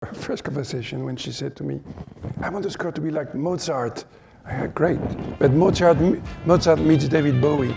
Our first conversation when she said to me, I want the score to be like Mozart. I had great, but Mozart meets David Bowie.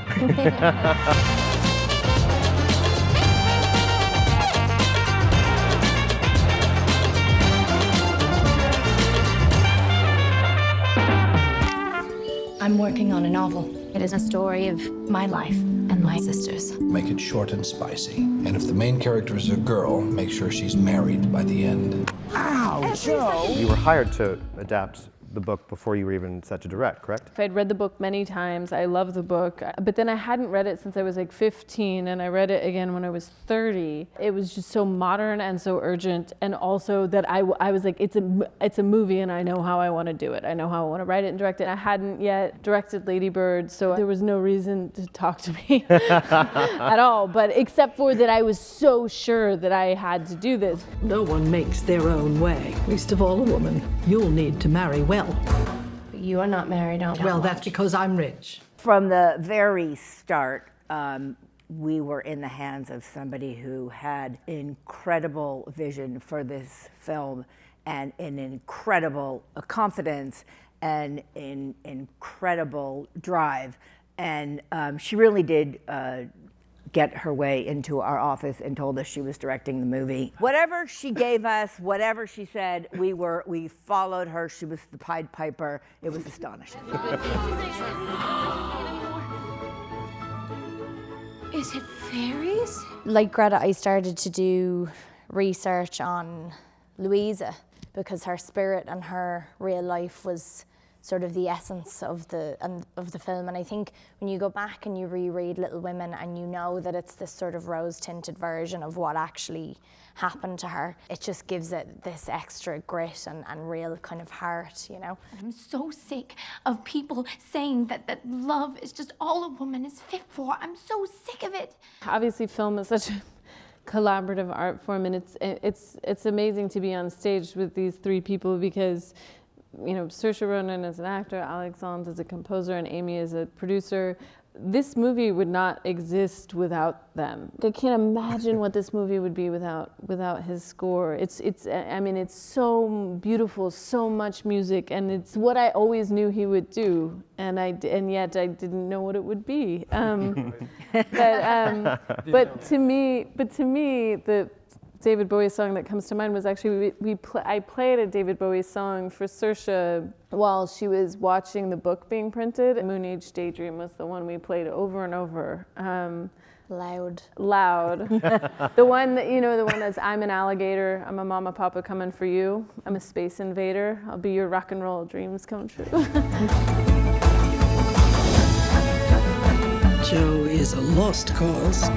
I'm working on a novel. It is a story of my life and my sister's. Make it short and spicy. And if the main character is a girl, make sure she's married by the end. Ow, Joe! You were hired to adapt the book before you were even set to direct, correct? I'd read the book many times. I love the book, but then I hadn't read it since I was like 15, and I read it again when I was 30. It was just so modern and so urgent, and also that I was like, it's a movie, and I know how I want to do it. I know how I want to write it and direct it. I hadn't yet directed Lady Bird, so there was no reason to talk to me at all, but except for that I was so sure that I had to do this. No one makes their own way, least of all a woman. You'll need to marry well. You are not married, aren't you? Well, that's because I'm rich. From the very start, we were in the hands of somebody who had incredible vision for this film and an incredible confidence and an incredible drive. And she really did get her way into our office and told us she was directing the movie. Whatever she gave us, whatever she said, we followed her. She was the Pied Piper. It was astonishing. Is it fairies? Like Greta, I started to do research on Louisa because her spirit and her real life was sort of the essence of the film. And I think when you go back and you reread Little Women and you know that it's this sort of rose-tinted version of what actually happened to her, it just gives it this extra grit and real kind of heart, you know? I'm so sick of people saying that love is just all a woman is fit for. I'm so sick of it. Obviously, film is such a collaborative art form, and it's amazing to be on stage with these three people because, you know, Saoirse Ronan is an actor, Alexandre is a composer, and Amy is a producer. This movie would not exist without them. I can't imagine what this movie would be without his score. I mean, it's so beautiful, so much music, and it's what I always knew he would do, and yet I didn't know what it would be. But to me, the David Bowie song that comes to mind was actually I played a David Bowie song for Saoirse while she was watching the book being printed. Moon Age Daydream was the one we played over and over. Loud. The one that's I'm an alligator, I'm a mama papa coming for you, I'm a space invader, I'll be your rock and roll dreams come true. Joe is a lost cause.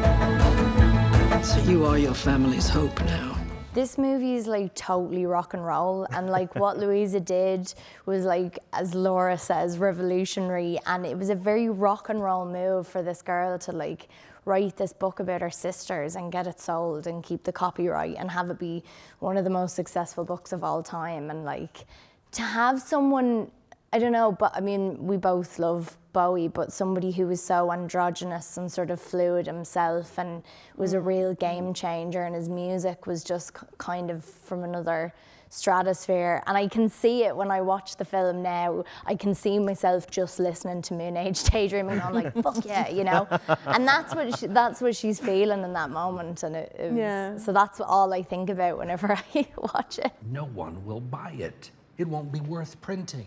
So you are your family's hope now. This movie is like totally rock and roll, and like what Louisa did was, like, as Laura says, revolutionary, and it was a very rock and roll move for this girl to like write this book about her sisters and get it sold and keep the copyright and have it be one of the most successful books of all time. And like to have someone, I don't know, but I mean, we both love Bowie, but somebody who was so androgynous and sort of fluid himself and was a real game changer, and his music was just kind of from another stratosphere. And I can see it when I watch the film now. I can see myself just listening to Moon Age Daydream and I'm like, fuck yeah, you know? And that's what she's feeling in that moment. And so that's all I think about whenever I watch it. No one will buy it. It won't be worth printing.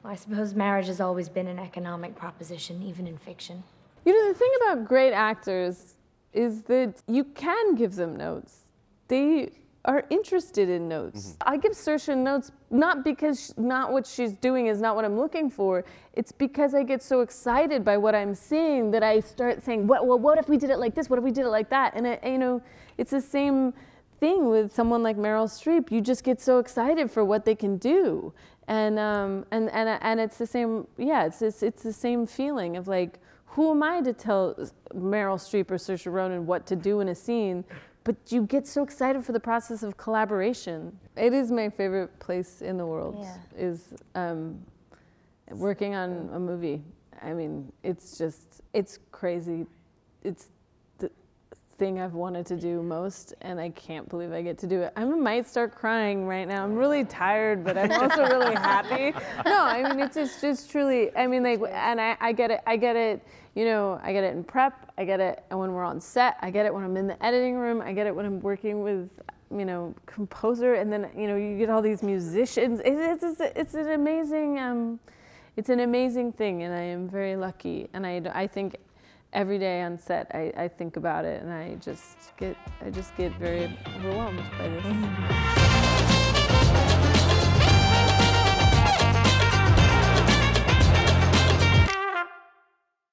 I suppose marriage has always been an economic proposition, even in fiction. You know, the thing about great actors is that you can give them notes. They are interested in notes. I give Saoirse notes not because not what she's doing is not what I'm looking for. It's because I get so excited by what I'm seeing that I start saying, what if we did it like this? What if we did it like that? And you know, it's the same thing with someone like Meryl Streep. You just get so excited for what they can do. And it's the same, yeah, it's the same feeling of like, who am I to tell Meryl Streep or Saoirse Ronan what to do in a scene? But you get so excited for the process of collaboration. It is my favorite place in the world, is working on a movie. I mean, it's crazy. It's thing I've wanted to do most, and I can't believe I get to do it. I might start crying right now. I'm really tired, but I'm also really happy. No, I mean, it's just truly, I mean, like, and I get it, you know, I get it in prep, I get it when we're on set, I get it when I'm in the editing room, I get it when I'm working with, you know, composer, and then, you know, you get all these musicians. It's an amazing thing, and I am very lucky, and I think every day on set, I think about it, and I just get very overwhelmed by this.